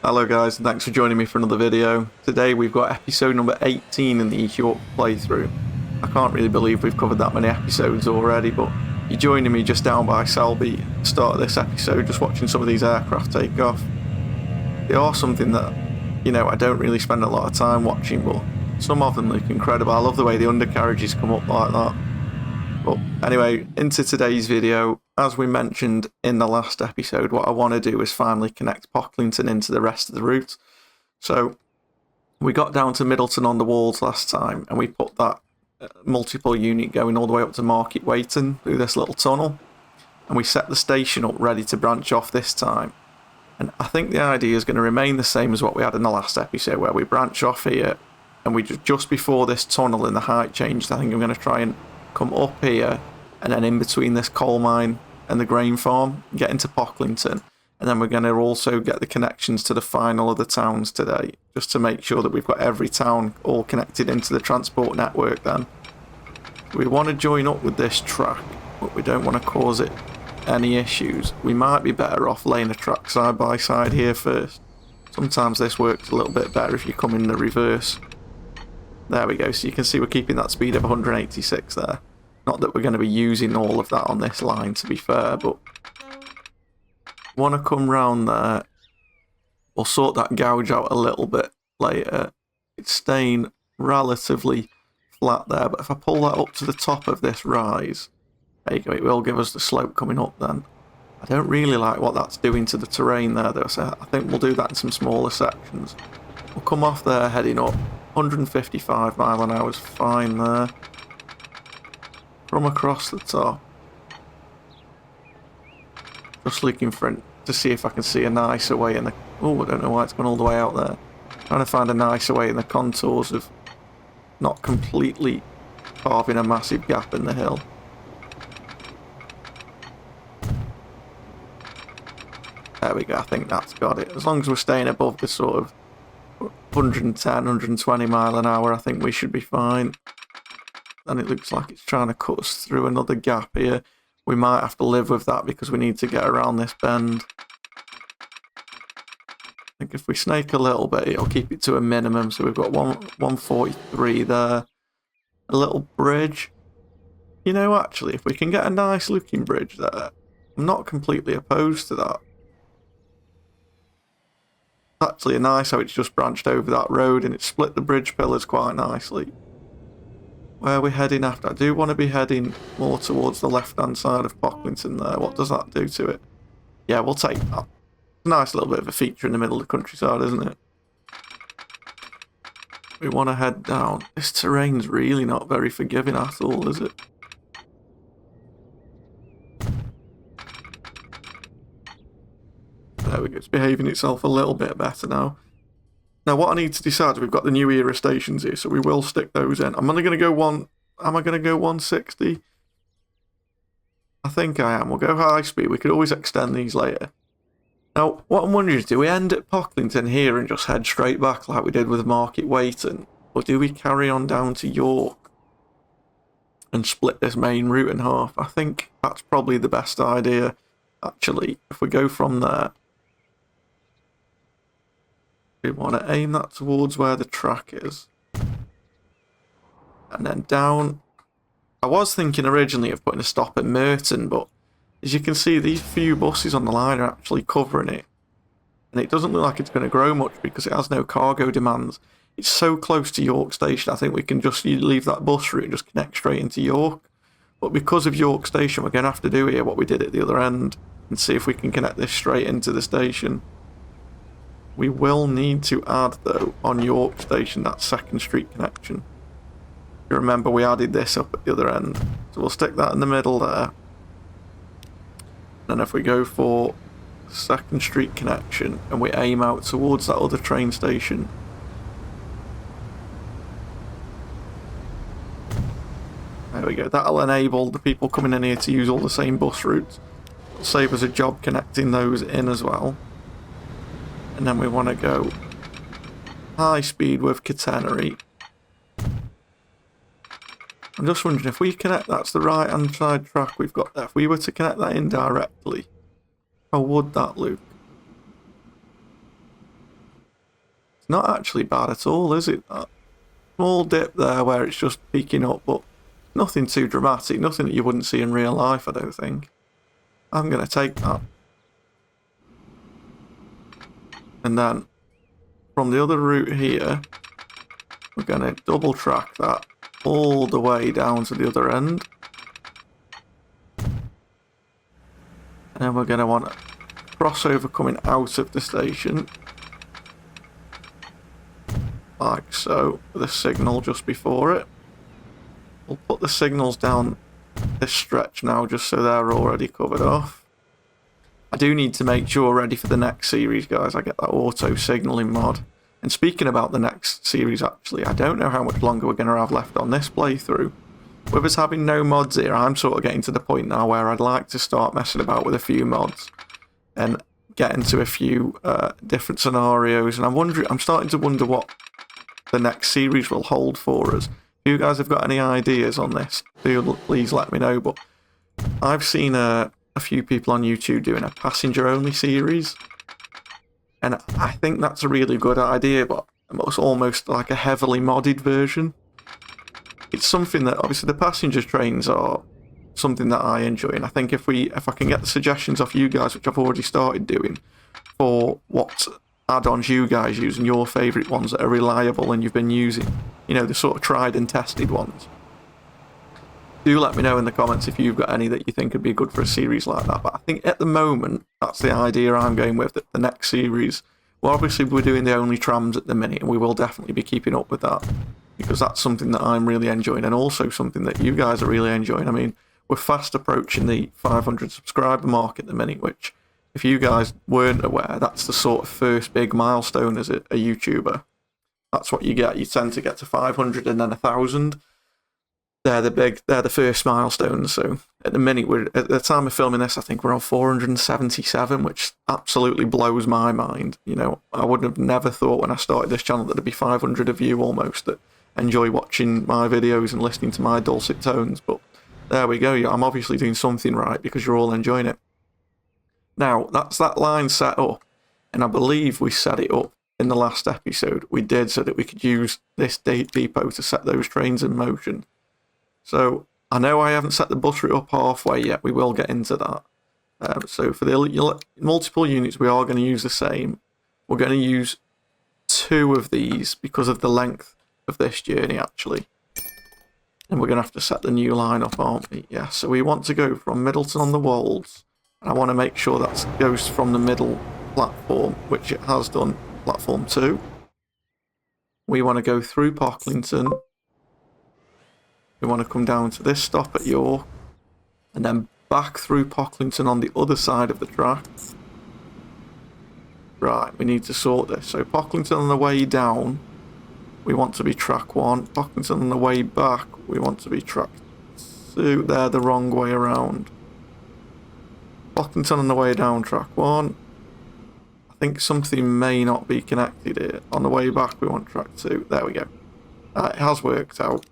Hello guys, and thanks for joining me for another video. Today we've got episode number 18 in the East Yorkshire playthrough. I can't really believe we've covered that many episodes already, but you're joining me just down by Selby at the start of this episode, just watching some of these aircraft take off. They are something that, I don't really spend a lot of time watching, but some of them look incredible. I love the way the undercarriages come up like that. But anyway, into today's video. As we mentioned in the last episode, what I want to do is finally connect Pocklington into the rest of the route. So we got down to Middleton on the Walls last time, and we put that multiple unit going all the way up to Market Weighton through this little tunnel. And we set the station up ready to branch off this time. And I think the idea is going to remain the same as what we had in the last episode, where we branch off here, and we just before this tunnel in the height changed, I think I'm going to try and come up here, and then in between this coal mine and the grain farm, get into Pocklington, and then we're going to also get the connections to the final of the towns today, just to make sure that we've got every town all connected into the transport network then. We want to join up with this track, but we don't want to cause it any issues. We might be better off laying a track side by side here first. Sometimes this works a little bit better if you come in the reverse. There we go, so you can see we're keeping that speed of 186 there. Not that we're going to be using all of that on this line, to be fair, but want to come round there. We'll sort that gouge out a little bit later. It's staying relatively flat there, but if I pull that up to the top of this rise, there you go, it will give us the slope coming up then. I don't really like what that's doing to the terrain there though, so I think we'll do that in some smaller sections. We'll come off there heading up. 155 mile an hour is fine there. From across the top. Just looking for it to see if I can see a nicer way in the... Oh, I don't know why it's gone all the way out there. Trying to find a nicer way in the contours of not completely carving a massive gap in the hill. There we go, I think that's got it. As long as we're staying above the sort of 110, 120 mile an hour, I think we should be fine. And it looks like it's trying to cut us through another gap here. We might have to live with that because we need to get around this bend. I think if we snake a little bit, it'll keep it to a minimum. So we've got 143 there. A little bridge. Actually, if we can get a nice looking bridge there, I'm not completely opposed to that. It's actually nice how it's just branched over that road and it's split the bridge pillars quite nicely. Where are we heading after? I do want to be heading more towards the left-hand side of Pocklington there. What does that do to it? Yeah, we'll take that. It's a nice little bit of a feature in the middle of the countryside, isn't it? We want to head down. This terrain's really not very forgiving at all, is it? There we go. It's behaving itself a little bit better now. Now, what I need to decide, we've got the new era stations here, so we will stick those in. Am I going to go 160? I think I am. We'll go high speed. We could always extend these later. Now, what I'm wondering is, do we end at Pocklington here and just head straight back like we did with Market Weighton? Or do we carry on down to York and split this main route in half? I think that's probably the best idea, actually. If we go from there, we want to aim that towards where the track is. And then down. I was thinking originally of putting a stop at Merton, but as you can see, these few buses on the line are actually covering it. And it doesn't look like it's going to grow much because it has no cargo demands. It's so close to York Station, I think we can just leave that bus route and just connect straight into York. But because of York Station, we're going to have to do here what we did at the other end and see if we can connect this straight into the station. We will need to add, though, on York Station, that 2nd Street connection. You remember we added this up at the other end. So we'll stick that in the middle there. And if we go for 2nd Street connection and we aim out towards that other train station. There we go. That'll enable the people coming in here to use all the same bus routes. It'll save us a job connecting those in as well. And then we want to go high speed with catenary. I'm just wondering if we connect that to the right hand side track we've got there. If we were to connect that in directly, how would that look? It's not actually bad at all, is it? That small dip there where it's just peaking up, but nothing too dramatic, nothing that you wouldn't see in real life, I don't think. I'm going to take that. And then from the other route here, we're going to double track that all the way down to the other end. And then we're going to want a crossover coming out of the station. Like so, with a signal just before it. We'll put the signals down this stretch now just so they're already covered off. I do need to make sure ready for the next series, guys. I get that auto signaling mod. And speaking about the next series, actually, I don't know how much longer we're going to have left on this playthrough. With us having no mods here, I'm sort of getting to the point now where I'd like to start messing about with a few mods and get into a few different scenarios. And I'm starting to wonder what the next series will hold for us. If you guys have got any ideas on this, do please let me know. But I've seen a few people on YouTube doing a passenger-only series, and I think that's a really good idea, but it's almost like a heavily modded version. It's something that, obviously, the passenger trains are something that I enjoy, and I think if I can get the suggestions off you guys, which I've already started doing, for what add-ons you guys use and your favourite ones that are reliable and you've been using, you know, the sort of tried and tested ones. Do let me know in the comments if you've got any that you think would be good for a series like that. But I think at the moment, that's the idea I'm going with, that the next series, well, obviously we're doing the only trams at the minute, and we will definitely be keeping up with that, because that's something that I'm really enjoying, and also something that you guys are really enjoying. I mean, we're fast approaching the 500 subscriber mark at the minute, which, if you guys weren't aware, that's the sort of first big milestone as a YouTuber. That's what you get. You tend to get to 500 and then 1,000. They're the first milestones. So at the minute, at the time of filming this, I think we're on 477, which absolutely blows my mind. You know, I would have never thought when I started this channel that there'd be 500 of you almost that enjoy watching my videos and listening to my dulcet tones. But there we go. I'm obviously doing something right because you're all enjoying it. Now, that's that line set up, and I believe we set it up in the last episode. We did, so that we could use this depot to set those trains in motion. So I know I haven't set the bus route up halfway yet. We will get into that. So for the multiple units, we are going to use the same. We're going to use 2 of these because of the length of this journey, actually. And we're going to have to set the new line up, aren't we? Yeah, so we want to go from Middleton on the Walls. And I want to make sure that goes from the middle platform, which it has done, platform 2. We want to go through Pocklington. We want to come down to this stop at York, and then back through Pocklington on the other side of the track. Right, we need to sort this. So Pocklington on the way down, we want to be track 1. Pocklington on the way back, we want to be track 2. They're the wrong way around. Pocklington on the way down, track 1. I think something may not be connected here. On the way back, we want track 2. There we go. It has worked out.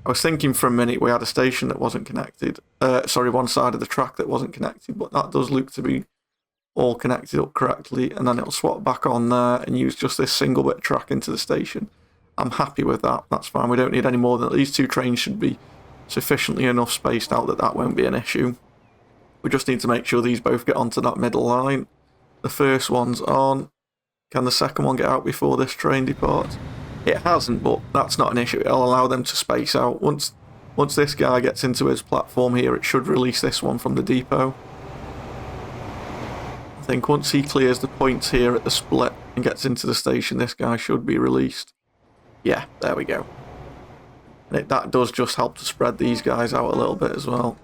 I was thinking for a minute we had a station that wasn't connected. Sorry, one side of the track that wasn't connected, but that does look to be all connected up correctly, and then it'll swap back on there and use just this single bit of track into the station. I'm happy with that. That's fine. We don't need any more than these 2 trains should be sufficiently enough spaced out that that won't be an issue. We just need to make sure these both get onto that middle line. The first one's on. Can the second one get out before this train departs? It hasn't, but that's not an issue. It'll allow them to space out. Once this guy gets into his platform here, it should release this one from the depot. I think once he clears the points here at the split and gets into the station, this guy should be released. Yeah, there we go. And that does just help to spread these guys out a little bit as well.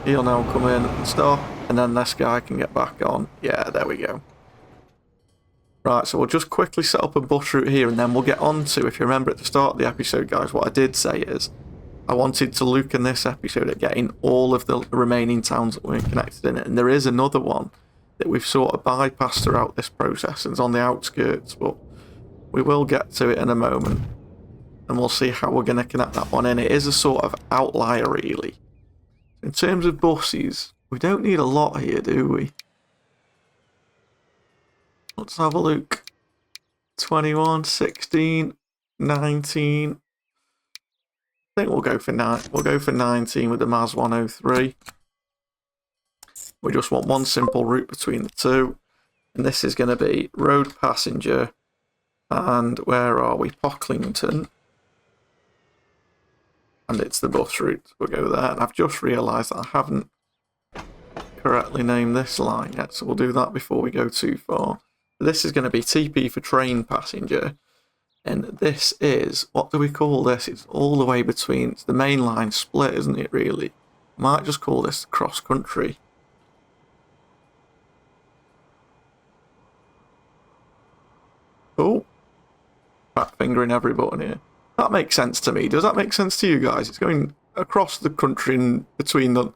He'll now come in and stop, and then this guy can get back on. Yeah, there we go. Right, so we'll just quickly set up a bus route here, and then we'll get on to, if you remember at the start of the episode, guys, what I did say is I wanted to look in this episode at getting all of the remaining towns that weren't connected in it. And there is another one that we've sort of bypassed throughout this process, and it's on the outskirts, but we will get to it in a moment. And we'll see how we're going to connect that one in. It is a sort of outlier, really. In terms of buses, we don't need a lot here, do we? Let's have a look. 21, 16, 19. I think we'll go for 19 with the MAS 103. We just want one simple route between the two. And this is going to be road passenger. And where are we? Pocklington. And it's the bus route. We'll go there. And I've just realised that I haven't correctly named this line yet. So we'll do that before we go too far. This is going to be TP for train passenger. And this is, what do we call this? It's all the way between, it's the main line split, isn't it, really? Might just call this cross country. Oh, fat fingering every button here. That makes sense to me. Does that make sense to you guys? It's going across the country and between the,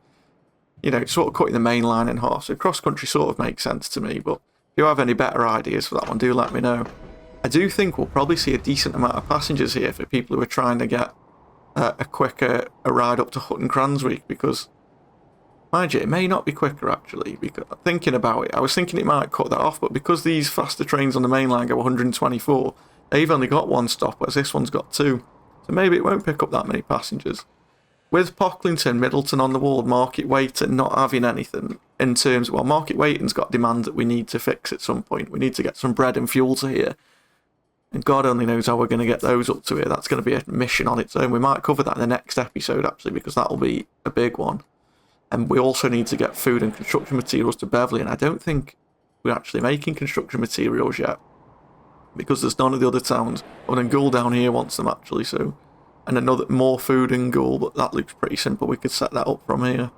you know, sort of cutting the main line in half. So cross country sort of makes sense to me, but if you have any better ideas for that one, do let me know. I do think we'll probably see a decent amount of passengers here for people who are trying to get a quicker ride up to Hutton Cranswick, because, mind you, it may not be quicker actually, because thinking about it, I was thinking it might cut that off, but because these faster trains on the main line go 124, they've only got one stop, whereas this one's got two, so maybe it won't pick up that many passengers. With Pocklington, Middleton on the Wall, Market Weighton not having anything in terms, well, Market Weighton's got demand that we need to fix at some point. We need to get some bread and fuel to here. And God only knows how we're going to get those up to here. That's going to be a mission on its own. We might cover that in the next episode, actually, because that'll be a big one. And we also need to get food and construction materials to Beverley. And I don't think we're actually making construction materials yet, because there's none of the other towns. Oh, and Goole down here wants them, actually. So, and another more food in Goole, but that looks pretty simple. We could set that up from here.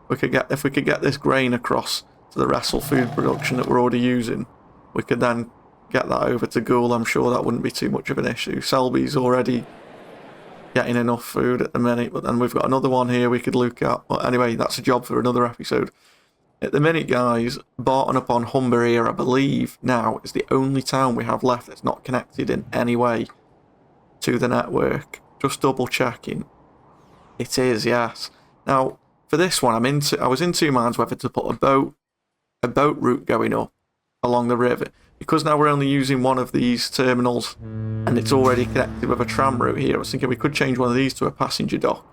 If we could get this grain across to the Wrestle food production that we're already using, we could then get that over to Goole. I'm sure that wouldn't be too much of an issue. Selby's already getting enough food at the minute, but then we've got another one here we could look at. But anyway, that's a job for another episode. At the minute, guys, Barton upon Humber here, I believe now, is the only town we have left that's not connected in any way to the network. Just double checking. It is, yes. Now, for this one, I was in two minds whether to put a boat route going up along the river. Because now we're only using one of these terminals and it's already connected with a tram route here, I was thinking we could change one of these to a passenger dock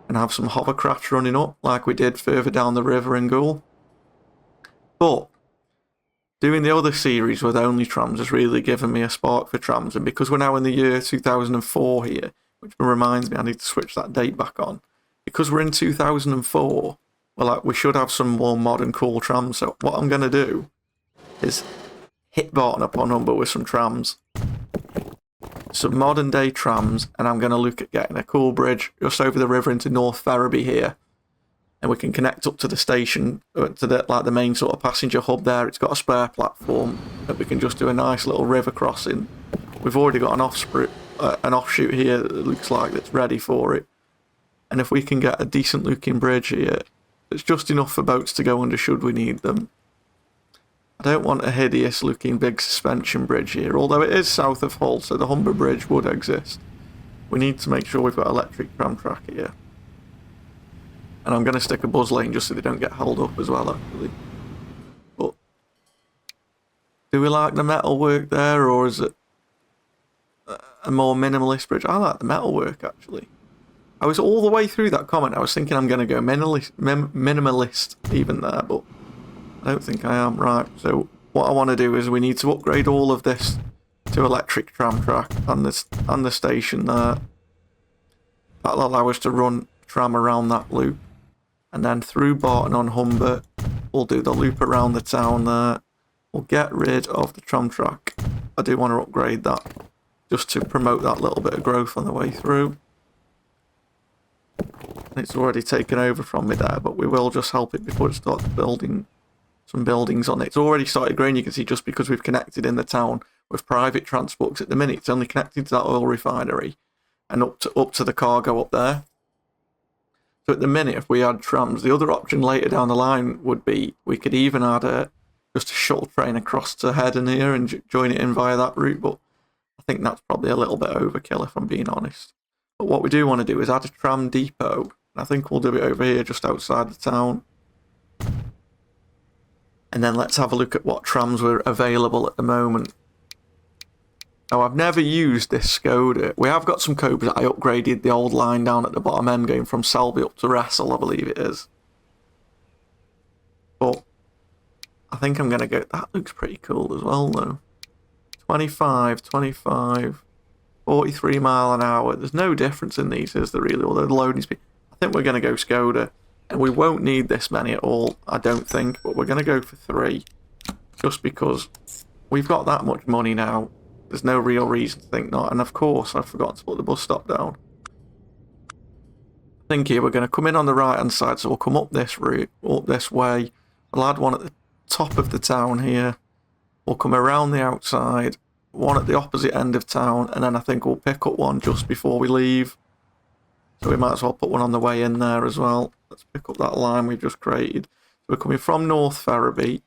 and have some hovercraft running up like we did further down the river in Goole. But doing the other series with only trams has really given me a spark for trams, and because we're now in the year 2004 here, which reminds me I need to switch that date back on, because we're in 2004, well, we should have some more modern cool trams. So what I'm going to do is hit Barton upon Humber with some trams, some modern day trams, and I'm going to look at getting a cool bridge just over the river into North Ferriby here, and we can connect up to the station, to the main sort of passenger hub there. It's got a spare platform that we can just do a nice little river crossing. We've already got an offshoot here that looks like it's ready for it, and if we can get a decent looking bridge here, it's just enough for boats to go under should we need them. I don't want a hideous looking big suspension bridge here, although it is south of Hull, so the Humber Bridge would exist. We need to make sure we've got electric tram track here. And I'm going to stick a buzz lane just so they don't get held up as well, actually. But do we like the metalwork there, or is it a more minimalist bridge? I like the metalwork, actually. I was all the way through that comment, I was thinking I'm going to go minimalist even there, but I don't think I am. Right, so what I want to do is we need to upgrade all of this to electric tram track and the station there. That'll allow us to run tram around that loop, and then through Barton on Humber we'll do the loop around the town there. We'll get rid of the tram track. I do want to upgrade that just to promote that little bit of growth on the way through. It's already taken over from me there, but we will just help it before it starts building some buildings on it. It's already started growing, you can see, just because we've connected in the town with private transports. At the minute it's only connected to that oil refinery and up to the cargo up there. So at the minute, if we add trams, the other option later down the line would be we could even add just a shuttle train across to Headon here and join it in via that route, but I think that's probably a little bit overkill if I'm being honest. But what we do want to do is add a tram depot, and I think we'll do it over here just outside the town. And then let's have a look at what trams were available at the moment. Now, I've never used this Skoda. We have got some Cobras. I upgraded the old line down at the bottom end, going from Selby up to Wrestle, I believe it is. But I think I'm going to go... That looks pretty cool as well, though. 25, 25, 43 mile an hour. There's no difference in these, is there really? Although the loading speed... I think we're going to go Skoda. And we won't need this many at all, I don't think. But we're going to go for 3. Just because we've got that much money now. There's no real reason to think not. And of course, I forgot to put the bus stop down. I think here we're going to come in on the right-hand side. So we'll come up this route, up this way. We'll add one at the top of the town here. We'll come around the outside. One at the opposite end of town. And then I think we'll pick up one just before we leave. So we might as well put one on the way in there as well. Let's pick up that line we've just created. So we're coming from North Ferriby.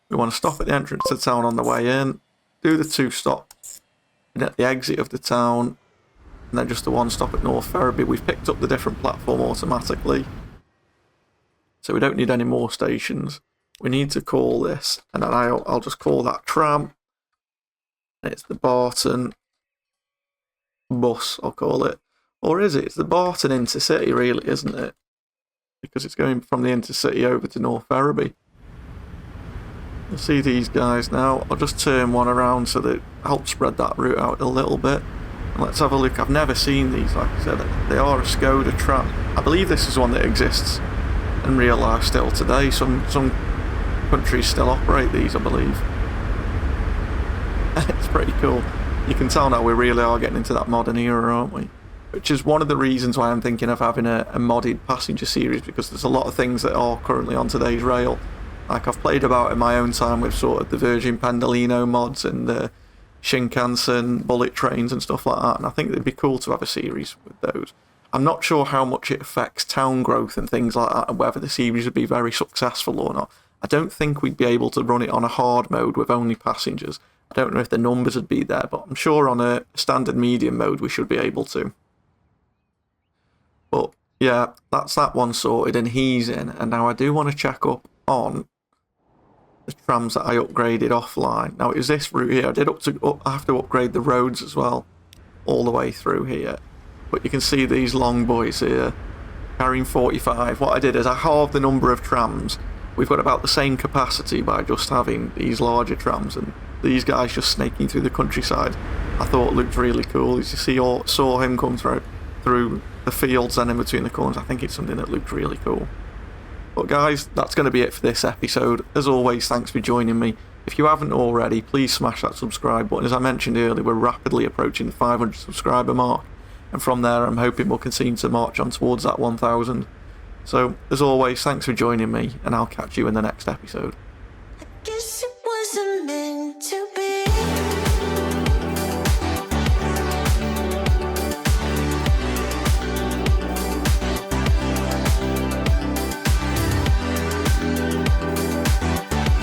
We want to stop at the entrance to town on the way in. Do the 2 stops. And at the exit of the town. And then just the 1 stop at North Ferriby. We've picked up the different platform automatically. So we don't need any more stations. We need to call this. And then I'll just call that tram. And it's the Barton bus, I'll call it. Or is it? It's the Barton Intercity, really, isn't it? Because it's going from the Intercity over to North Ferriby. You'll see these guys now. I'll just turn one around so that it helps spread that route out a little bit. And let's have a look. I've never seen these, like I said. They are a Skoda tram. I believe this is one that exists in real life still today. Some countries still operate these, I believe. It's pretty cool. You can tell now we really are getting into that modern era, aren't we? Which is one of the reasons why I'm thinking of having a modded passenger series, because there's a lot of things that are currently on today's rail. Like I've played about in my own time with sort of the Virgin Pendolino mods and the Shinkansen bullet trains and stuff like that, and I think it'd be cool to have a series with those. I'm not sure how much it affects town growth and things like that, and whether the series would be very successful or not. I don't think we'd be able to run it on a hard mode with only passengers. I don't know if the numbers would be there, but I'm sure on a standard medium mode we should be able to. But yeah, that's that one sorted and he's in. And now I do want to check up on the trams that I upgraded offline. Now it was this route here. I have to upgrade the roads as well, all the way through here. But you can see these long boys here carrying 45. What I did is I halved the number of trams. We've got about the same capacity by just having these larger trams, and these guys just snaking through the countryside I thought looked really cool. As you see, saw him come through the fields and in between the corners. I think it's something that looked really cool. But guys, that's going to be it for this episode. As always, thanks for joining me. If you haven't already, please smash that subscribe button. As I mentioned earlier, we're rapidly approaching the 500 subscriber mark, and from there I'm hoping we'll continue to march on towards that 1000. So, as always, thanks for joining me, and I'll catch you in the next episode. I guess it wasn't meant to be.